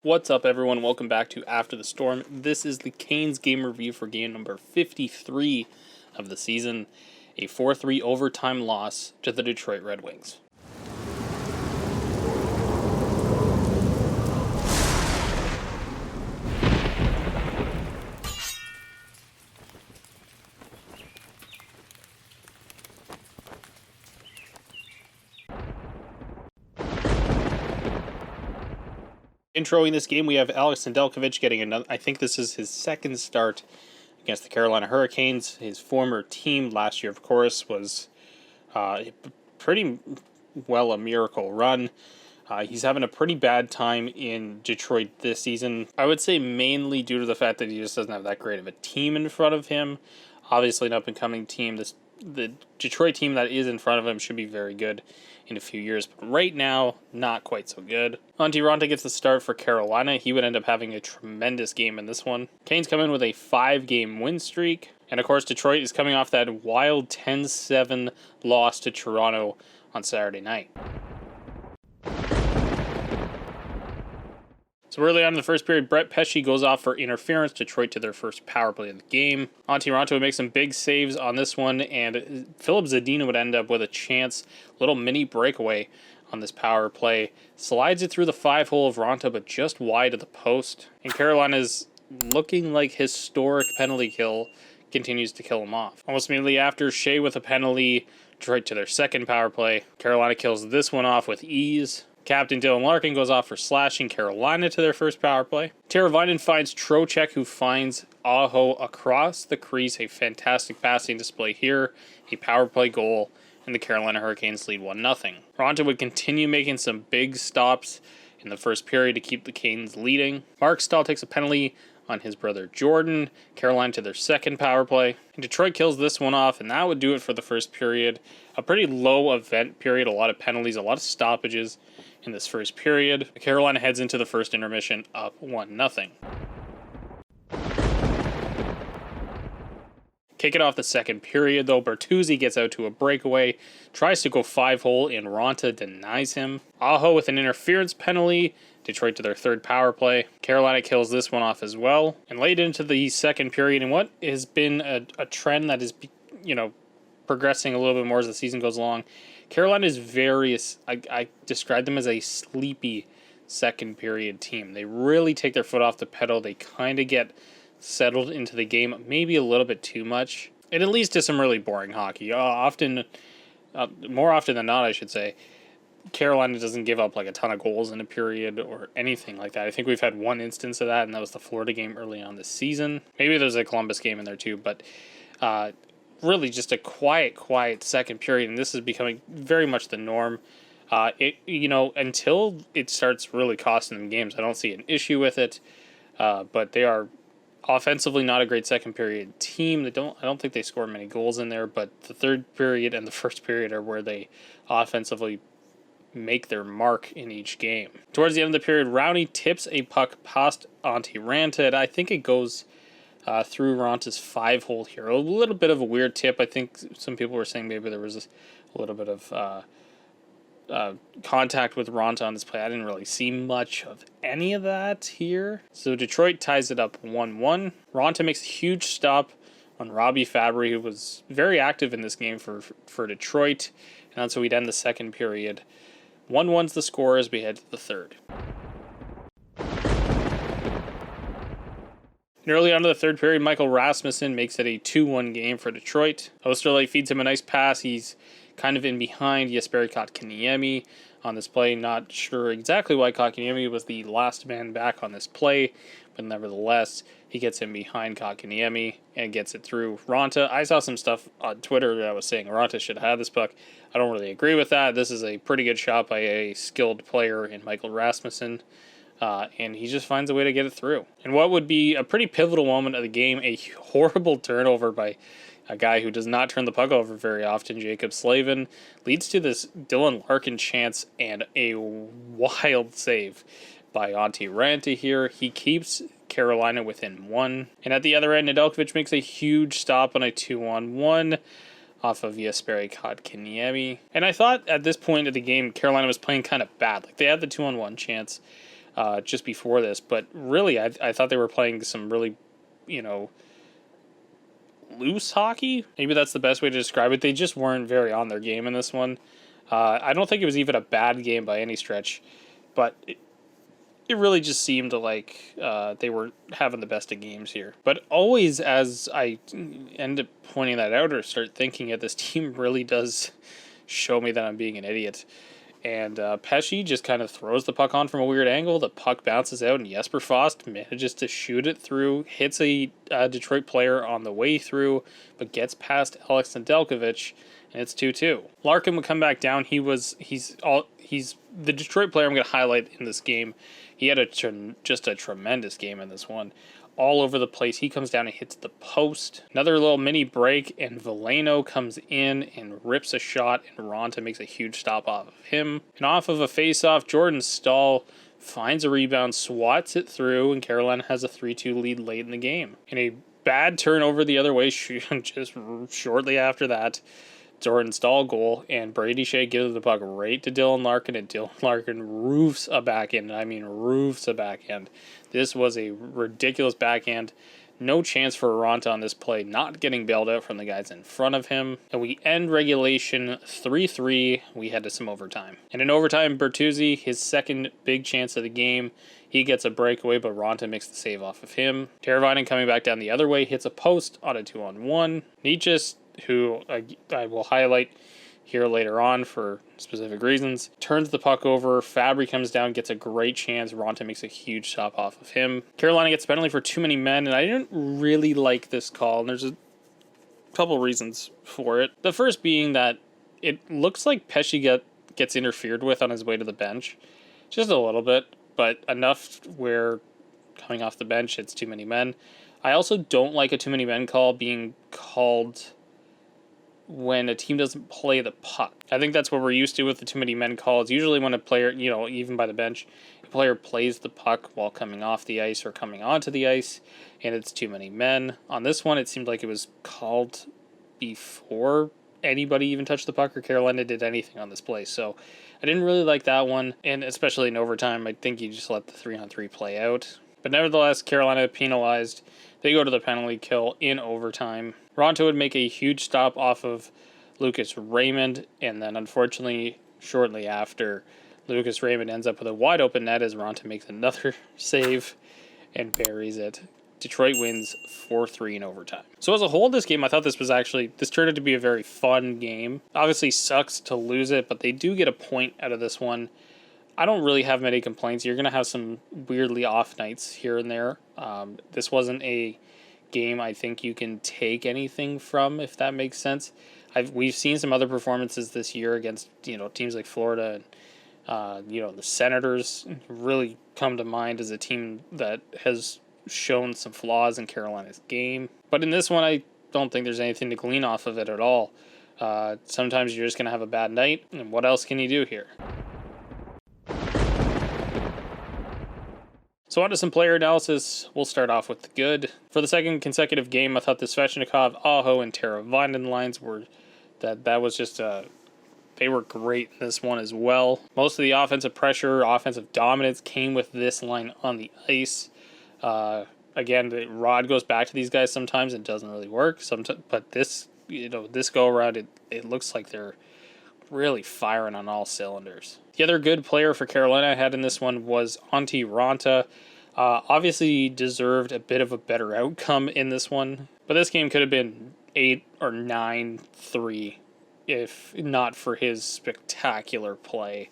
What's up, everyone? Welcome back to After the Storm. This is the Canes game review for game number 53 of the season, a 4-3 overtime loss to the Detroit Red Wings. Introing this game, we have Alex Nedeljkovic getting another. I think this is his second start against the Carolina Hurricanes. His former team last year, of course, was pretty well a miracle run. He's having a pretty bad time in Detroit this season. I would say mainly due to the fact that he just doesn't have that great of a team in front of him. Obviously, an up-and-coming team. The Detroit team that is in front of him should be very good in a few years, but right now, not quite so good. Antti Raanta gets the start for Carolina. He would end up having a tremendous game in this one. Canes come in with a 5-game win streak, and of course, Detroit is coming off that wild 10-7 loss to Toronto on Saturday night. So early on in the first period, Brett Pesce goes off for interference. Detroit to their first power play of the game. Antti Raanta would make some big saves on this one, and Filip Zadina would end up with a chance, little mini breakaway on this power play. Slides it through the 5-hole of Raanta, but just wide of the post. And Carolina's looking like historic penalty kill continues to kill him off. Almost immediately after, Shea with a penalty, Detroit to their second power play. Carolina kills this one off with ease. Captain Dylan Larkin goes off for slashing Carolina to their first power play. Teravainen finds Trocheck, who finds Aho across the crease. A fantastic passing display here. A power play goal, and the Carolina Hurricanes lead 1-0. Raanta would continue making some big stops in the first period to keep the Canes leading. Mark Stahl takes a penalty on his brother Jordan. Carolina to their second power play. And Detroit kills this one off, and that would do it for the first period. A pretty low event period, a lot of penalties, a lot of stoppages in this first period. Carolina heads into the first intermission up 1-0. Kick it off the second period, though. Bertuzzi gets out to a breakaway, tries to go 5-hole, and Raanta denies him. Aho with an interference penalty. Detroit to their third power play. Carolina kills this one off as well. And late into the second period, and what has been a trend that is, progressing a little bit more as the season goes along, Carolina is I describe them as a sleepy second period team. They really take their foot off the pedal. They kind of get settled into the game, maybe a little bit too much. And it leads to some really boring hockey. More often than not, I should say, Carolina doesn't give up like a ton of goals in a period or anything like that. I think we've had one instance of that, and that was the Florida game early on this season. Maybe there's a Columbus game in there too, but really just a quiet second period, and this is becoming very much the norm. Until it starts really costing them games, I don't see an issue with it. But they are offensively not a great second period team. I don't think they score many goals in there, but the third period and the first period are where they offensively make their mark in each game. Towards the end of the period, Rowney tips a puck past Antti Raanta, and I think it goes through Ranta's 5-hole here. A little bit of a weird tip. I think some people were saying maybe there was a little bit of contact with Raanta on this play. I didn't really see much of any of that here. So Detroit ties it up 1-1. Raanta makes a huge stop on Robbie Fabry, who was very active in this game for Detroit. And that's how we'd end the second period. 1-1's the score as we head to the third. And early on to the third period, Michael Rasmussen makes it a 2-1 game for Detroit. Osterley feeds him a nice pass. He's kind of in behind Jesperi Kotkaniemi on this play. Not sure exactly why Kotkaniemi was the last man back on this play, but nevertheless, he gets in behind Kotkaniemi and gets it through Raanta. I saw some stuff on Twitter that was saying Raanta should have this puck. I don't really agree with that. This is a pretty good shot by a skilled player in Michael Rasmussen. And he just finds a way to get it through. And what would be a pretty pivotal moment of the game, a horrible turnover by a guy who does not turn the puck over very often, Jacob Slavin, leads to this Dylan Larkin chance and a wild save by Antti Raanta here. He keeps Carolina within 1. And at the other end, Nedeljkovic makes a huge stop on a 2-on-1 off of Jesperi Kotkaniemi. And I thought at this point of the game, Carolina was playing kind of bad. Like, they had the 2-on-1 chance. just before this. But really, I thought they were playing some really, loose hockey. Maybe that's the best way to describe it. They just weren't very on their game in this one. I don't think it was even a bad game by any stretch, but it really just seemed like they were having the best of games here. But always as I end up pointing that out or start thinking it, this team really does show me that I'm being an idiot. And Pesci just kind of throws the puck on from a weird angle. The puck bounces out, and Jesper Fast manages to shoot it through, hits a Detroit player on the way through, but gets past Alex Nedeljkovic, and it's 2-2. Larkin would come back down. He's the Detroit player I'm going to highlight in this game. He had just a tremendous game in this one. All over the place. He comes down and hits the post. Another little mini break, and Veleno comes in and rips a shot, and Raanta makes a huge stop off of him. And off of a face-off, Jordan Staal finds a rebound, swats it through, and Carolina has a 3-2 lead late in the game. In a bad turnover the other way, just shortly after that, Jordan Staal goal, and Brady Shea gives the puck right to Dylan Larkin, and Dylan Larkin roofs a backhand. I mean, roofs a backhand. This was a ridiculous backhand. No chance for Raanta on this play, not getting bailed out from the guys in front of him. And we end regulation 3-3. We head to some overtime. And in overtime, Bertuzzi, his second big chance of the game, he gets a breakaway, but Raanta makes the save off of him. Teravainen coming back down the other way, hits a post on a 2-on-1. Nietzsche, who I will highlight here later on for specific reasons, turns the puck over. Fabry comes down, gets a great chance. Raanta makes a huge stop off of him. Carolina gets penalty for too many men, and I didn't really like this call, and there's a couple reasons for it. The first being that it looks like Pesci gets interfered with on his way to the bench. Just a little bit, but enough where coming off the bench, it's too many men. I also don't like a too many men call being called when a team doesn't play the puck. I think that's what we're used to with the too many men calls. Usually when a player, even by the bench, a player plays the puck while coming off the ice or coming onto the ice, and it's too many men. On this one, it seemed like it was called before anybody even touched the puck or Carolina did anything on this play. So I didn't really like that one, and especially in overtime, I think you just let the 3-on-3 play out. But nevertheless, Carolina penalized. They go to the penalty kill in overtime. Raanta would make a huge stop off of Lucas Raymond, and then unfortunately, shortly after, Lucas Raymond ends up with a wide open net as Raanta makes another save and buries it. Detroit wins 4-3 in overtime. So as a whole, this game, I thought this turned out to be a very fun game. Obviously sucks to lose it, but they do get a point out of this one. I don't really have many complaints. You're going to have some weirdly off nights here and there. This wasn't a game I think you can take anything from, if that makes sense. We've seen some other performances this year against teams like Florida and the Senators really come to mind as a team that has shown some flaws in Carolina's game. But in this one, I don't think there's anything to glean off of it at all. Sometimes you're just going to have a bad night, and what else can you do here? So on to some player analysis. We'll start off with the good. For the second consecutive game, I thought the Svechnikov, Aho, and Teravainen lines were they were great in this one as well. Most of the offensive pressure, offensive dominance came with this line on the ice. Again, the rod goes back to these guys sometimes and doesn't really work. But this go around, it looks like they're really firing on all cylinders. The other good player for Carolina I had in this one was Antti Raanta. Obviously deserved a bit of a better outcome in this one, but this game could have been 8 or 9-3 if not for his spectacular play.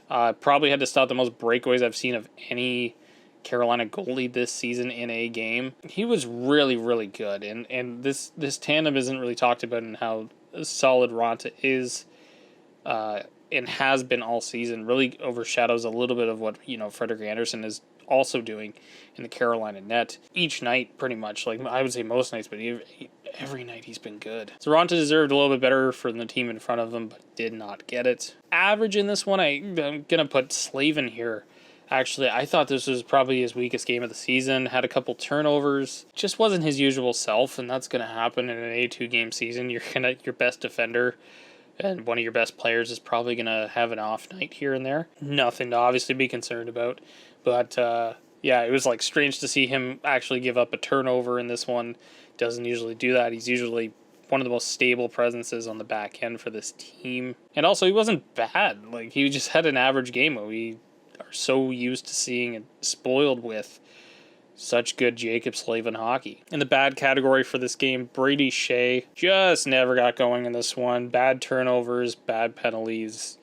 Probably had to stop the most breakaways I've seen of any Carolina goalie this season in a game. He was really, really good, and this tandem isn't really talked about in how solid Raanta is and has been all season. Really overshadows a little bit of what Frederik Andersen is also doing in the Carolina net each night, pretty much. Like I would say most nights, but every night he's been good. So Raanta deserved a little bit better from the team in front of him, but did not get it. Average in this one, I'm gonna put Slavin here. Actually, I thought this was probably his weakest game of the season. Had a couple turnovers. Just wasn't his usual self, and that's going to happen in an A2 game season. Your best defender and one of your best players is probably going to have an off night here and there. Nothing to obviously be concerned about. But yeah, it was like strange to see him actually give up a turnover in this one. Doesn't usually do that. He's usually one of the most stable presences on the back end for this team. And also, he wasn't bad. Like, he just had an average game. We are so used to seeing and spoiled with such good Jacob Slavin hockey. In the bad category for this game, Brady Shea just never got going in this one. Bad turnovers, bad penalties.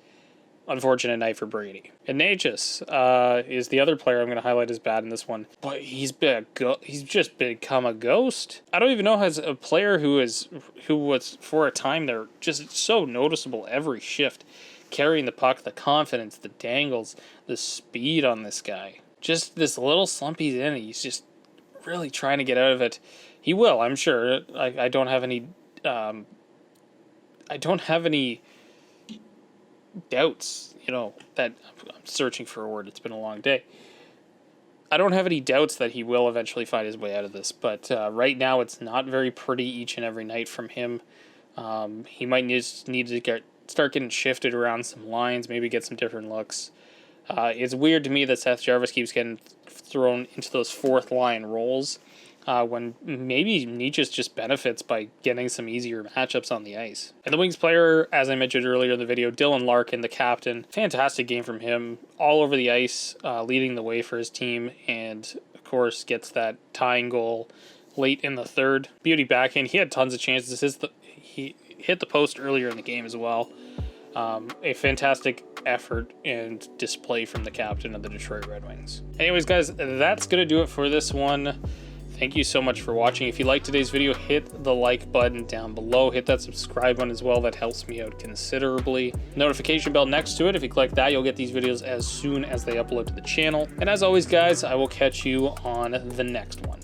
Unfortunate night for Brady. Ignatius is the other player I'm going to highlight as bad in this one. But he's just become a ghost. I don't even know as a player who was for a time there just so noticeable every shift, carrying the puck, the confidence, the dangles, the speed on this guy. Just this little slump he's in, he's just really trying to get out of it. He will, I'm sure. I don't have any doubts, that I'm searching for a word. It's been a long day. I don't have any doubts that he will eventually find his way out of this, but right now it's not very pretty each and every night from him. He might need to start getting shifted around some lines, maybe get some different looks. It's weird to me that Seth Jarvis keeps getting thrown into those fourth line roles when maybe Nietzsche just benefits by getting some easier matchups on the ice. And the Wings player, as I mentioned earlier in the video, Dylan Larkin, the captain, fantastic game from him, all over the ice, leading the way for his team, and of course gets that tying goal late in the third. Beauty backhand. He had tons of chances. He hit the post earlier in the game as well. A fantastic effort and display from the captain of the Detroit Red Wings. Anyways, guys, that's going to do it for this one. Thank you so much for watching. If you liked today's video, hit the like button down below. Hit that subscribe button as well. That helps me out considerably. Notification bell next to it. If you click that, you'll get these videos as soon as they upload to the channel. And as always, guys, I will catch you on the next one.